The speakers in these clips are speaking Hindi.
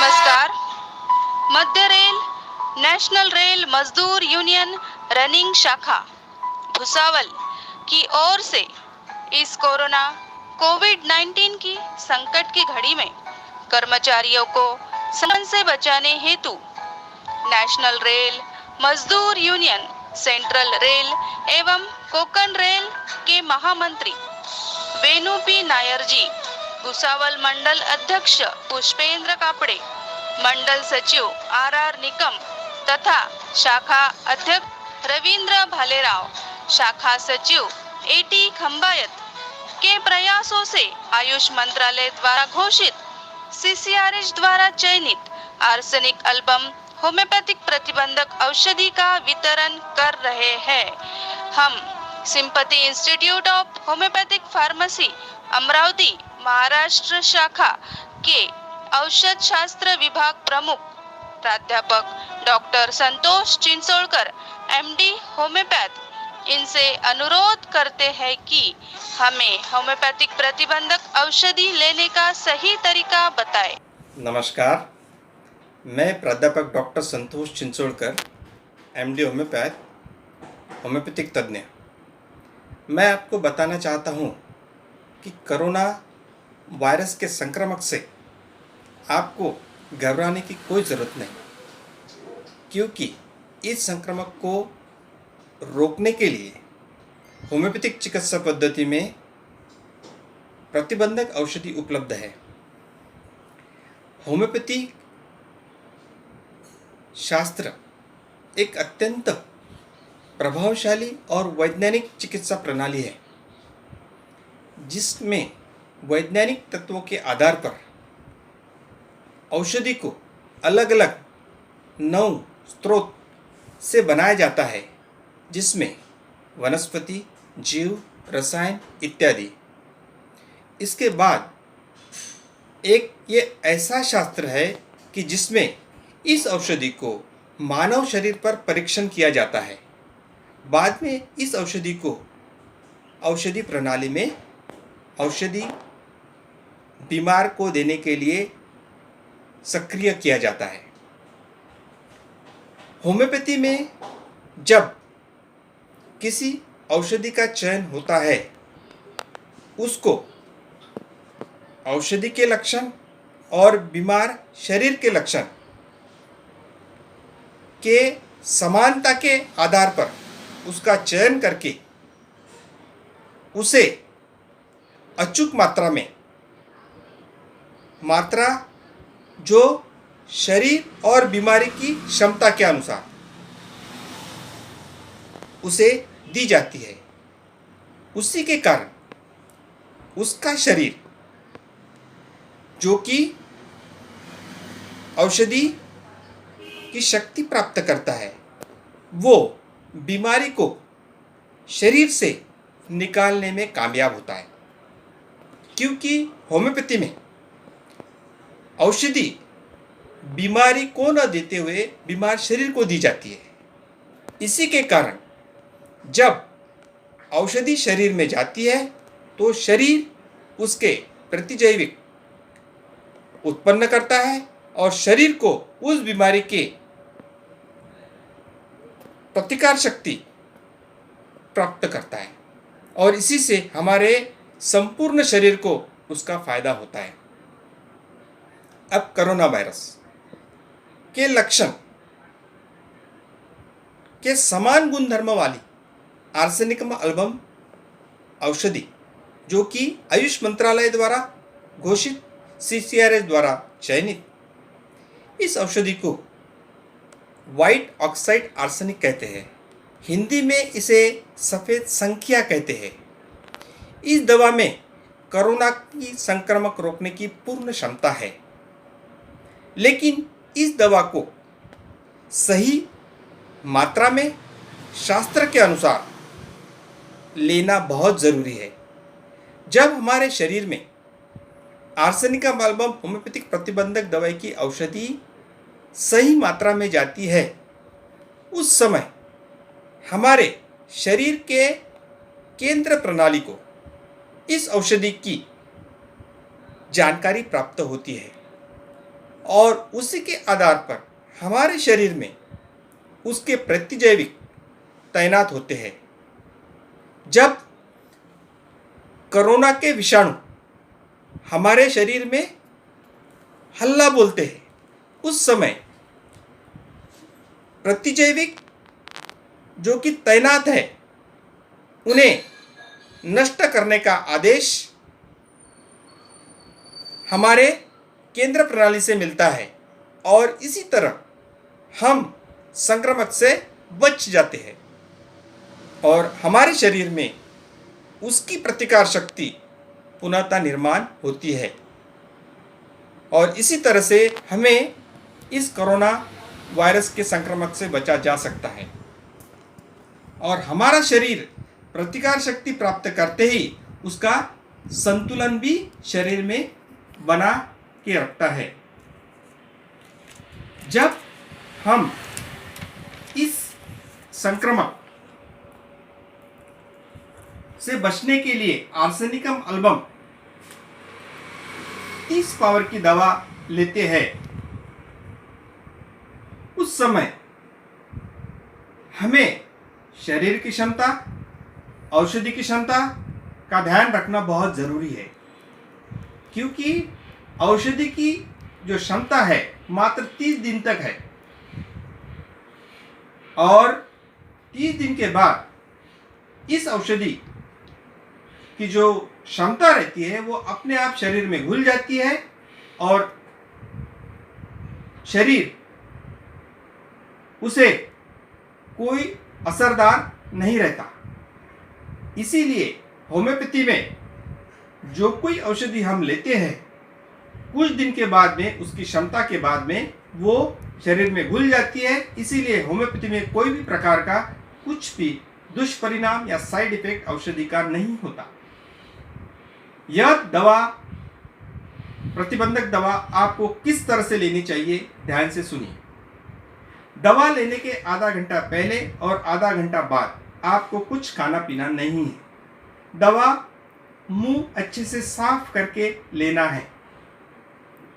नमस्कार। मध्य रेल नेशनल रेल मजदूर यूनियन रनिंग शाखा भुसावल की ओर से इस कोरोना कोविड-19 की संकट की घड़ी में कर्मचारियों को संक्रमण से बचाने हेतु नेशनल रेल मजदूर यूनियन, सेंट्रल रेल एवं कोकण रेल के महामंत्री वेणु पी नायर जी, भुसावल मंडल अध्यक्ष पुष्पेंद्र कापड़े, मंडल सचिव आर निकम तथा शाखा अध्यक्ष रविंद्र भालेराव, शाखा सचिव एटी खंबायत के प्रयासों से आयुष मंत्रालय द्वारा घोषित सीसीआरएच द्वारा चयनित आर्सेनिक एल्बम होम्योपैथिक प्रतिबंधक औषधि का वितरण कर रहे हैं। हम sympathy institute of homeopathic pharmacy Amravati Maharashtra शाखा के औषध शास्त्र विभाग प्रमुख प्राध्यापक डॉक्टर संतोष चिंचोलकर एमडी होम्योपैथ इनसे अनुरोध करते हैं कि हमें होम्योपैथिक प्रतिबंधक औषधि लेने का सही तरीका बताएं। नमस्कार, मैं प्राध्यापक डॉक्टर संतोष चिंचोलकर एमडी होम्योपैथ, होम्योपैथिक तज्ञ। मैं आपको बताना चाहता हूँ कि कोरोना वायरस के संक्रमण से आपको घबराने की कोई ज़रूरत नहीं, क्योंकि इस संक्रमण को रोकने के लिए होम्योपैथिक चिकित्सा पद्धति में प्रतिबंधक औषधि उपलब्ध है। होम्योपैथी शास्त्र एक अत्यंत प्रभावशाली और वैज्ञानिक चिकित्सा प्रणाली है, जिसमें वैज्ञानिक तत्वों के आधार पर औषधि को अलग अलग 9 स्रोत से बनाया जाता है, जिसमें वनस्पति, जीव, रसायन इत्यादि। इसके बाद एक ये ऐसा शास्त्र है कि जिसमें इस औषधि को मानव शरीर पर परीक्षण किया जाता है। बाद में इस औषधि को औषधि प्रणाली में औषधि बीमार को देने के लिए सक्रिय किया जाता है। होम्योपैथी में जब किसी औषधि का चयन होता है, उसको औषधि के लक्षण और बीमार शरीर के लक्षण के समानता के आधार पर उसका चयन करके उसे अचूक मात्रा जो शरीर और बीमारी की क्षमता के अनुसार उसे दी जाती है। उसी के कारण उसका शरीर, जो कि औषधि की शक्ति प्राप्त करता है, वो बीमारी को शरीर से निकालने में कामयाब होता है। क्योंकि होम्योपैथी में औषधि बीमारी को न देते हुए बीमार शरीर को दी जाती है। इसी के कारण जब औषधि शरीर में जाती है तो शरीर उसके प्रतिजैविक उत्पन्न करता है और शरीर को उस बीमारी के प्रतिकार शक्ति प्राप्त करता है, और इसी से हमारे संपूर्ण शरीर को उसका फायदा होता है। अब कोरोना वायरस के लक्षण के समान गुणधर्म वाली आर्सेनिकम एल्बम औषधि, जो कि आयुष मंत्रालय द्वारा घोषित सीसीआरएच द्वारा चयनित, इस औषधि को व्हाइट ऑक्साइड आर्सेनिक कहते हैं। हिंदी में इसे सफ़ेद संख्या कहते हैं। इस दवा में कोरोना की संक्रमण रोकने की पूर्ण क्षमता है, लेकिन इस दवा को सही मात्रा में शास्त्र के अनुसार लेना बहुत ज़रूरी है। जब हमारे शरीर में आर्सेनिकम एल्बम होम्योपैथिक प्रतिबंधक दवाई की औषधि सही मात्रा में जाती है, उस समय हमारे शरीर के केंद्र प्रणाली को इस औषधि की जानकारी प्राप्त होती है। और उसी के आधार पर हमारे शरीर में उसके प्रतिजैविक तैनात होते हैं। जब कोरोना के विषाणु हमारे शरीर में हल्ला बोलते हैं, उस समय प्रतिजैविक जो कि तैनात है उन्हें नष्ट करने का आदेश हमारे केंद्र प्रणाली से मिलता है और इसी तरह हम संक्रमण से बच जाते हैं और हमारे शरीर में उसकी प्रतिकार शक्ति पुनः निर्माण होती है और इसी तरह से हमें इस कोरोना वायरस के संक्रमण से बचा जा सकता है। और हमारा शरीर प्रतिकार शक्ति प्राप्त करते ही उसका संतुलन भी शरीर में बना के रखता है। जब हम इस संक्रमण से बचने के लिए आर्सेनिकम एल्बम 30 पावर की दवा लेते हैं, उस समय हमें शरीर की क्षमता, औषधि की क्षमता का ध्यान रखना बहुत जरूरी है, क्योंकि औषधि की जो क्षमता है मात्र 30 दिन तक है और 30 दिन के बाद इस औषधि की जो क्षमता रहती है वो अपने आप शरीर में घुल जाती है और शरीर उसे कोई असरदार नहीं रहता। इसीलिए होम्योपैथी में जो कोई औषधि हम लेते हैं कुछ दिन के बाद में उसकी क्षमता के बाद में वो शरीर में घुल जाती है। इसीलिए होम्योपैथी में कोई भी प्रकार का कुछ भी दुष्परिणाम या साइड इफेक्ट औषधि का नहीं होता। यह दवा, प्रतिबंधक दवा आपको किस तरह से लेनी चाहिए, ध्यान से सुनिए। दवा लेने के आधा घंटा पहले और आधा घंटा बाद आपको कुछ खाना पीना नहीं है। दवा मुंह अच्छे से साफ करके लेना है।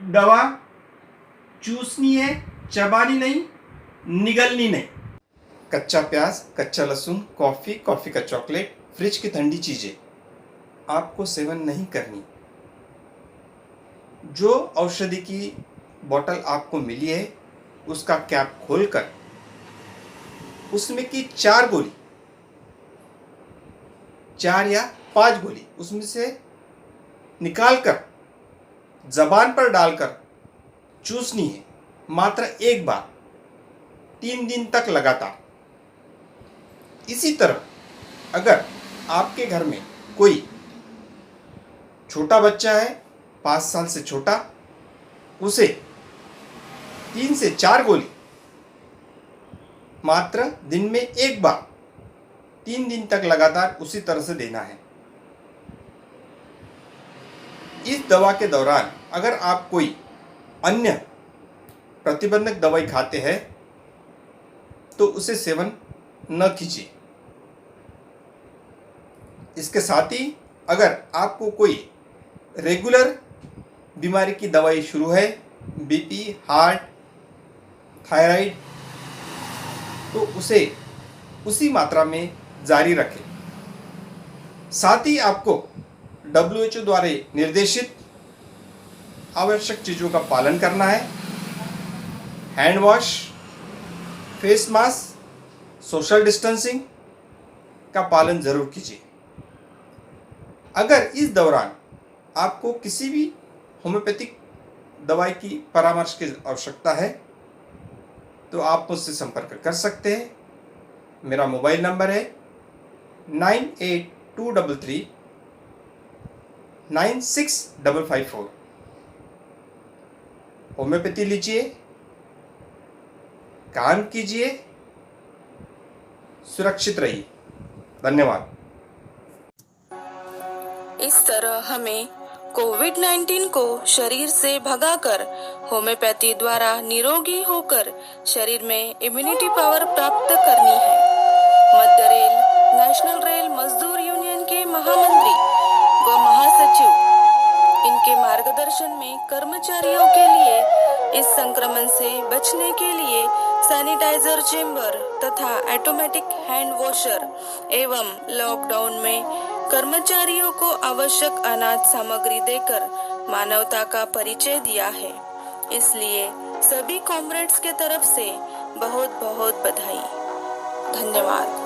दवा चूसनी है, चबानी नहीं, निगलनी नहीं। कच्चा प्याज, कच्चा लहसुन, कॉफ़ी, कॉफ़ी का चॉकलेट, फ्रिज की ठंडी चीज़ें आपको सेवन नहीं करनी। जो औषधि की बोतल आपको मिली है उसका कैप खोलकर उसमें की 4 गोली, 4 या 5 गोली उसमें से निकालकर जबान पर डालकर चूसनी है, मात्र एक बार 3 दिन तक लगातार। इसी तरह अगर आपके घर में कोई छोटा बच्चा है 5 साल से छोटा, उसे 3 से 4 गोली मात्र दिन में एक बार 3 दिन तक लगातार उसी तरह से देना है। इस दवा के दौरान अगर आप कोई अन्य प्रतिबंधक दवाई खाते हैं तो उसे सेवन न कीजिए। इसके साथ ही अगर आपको कोई रेगुलर बीमारी की दवाई शुरू है, बीपी, हार्ट, थायराइड, तो उसे उसी मात्रा में जारी रखें। साथ ही आपको WHO द्वारा निर्देशित आवश्यक चीज़ों का पालन करना है। Hand wash, face mask, social distancing का पालन ज़रूर कीजिए। अगर इस दौरान आपको किसी भी होम्योपैथिक दवाई की परामर्श की आवश्यकता है तो आप मुझसे संपर्क कर सकते हैं। मेरा मोबाइल नंबर है 9823396554। होम्योपैथी लीजिए, काम कीजिए, सुरक्षित रहिए। धन्यवाद। इस तरह हमें कोविड-19 को शरीर से भगाकर होम्योपैथी द्वारा निरोगी होकर शरीर में इम्यूनिटी पावर प्राप्त करनी है। मध्य रेल, नेशनल रेल मजदूर यूनियन के महामंत्री व महासचिव, इनके मार्गदर्शन में कर्मचारियों के लिए इस संक्रमण से बचने के लिए सैनिटाइजर चेंबर तथा ऑटोमेटिक हैंड वॉशर एवं लॉकडाउन में कर्मचारियों को आवश्यक अनाज सामग्री देकर मानवता का परिचय दिया है। इसलिए सभी कॉमरेड्स के तरफ से बहुत बहुत बधाई। धन्यवाद।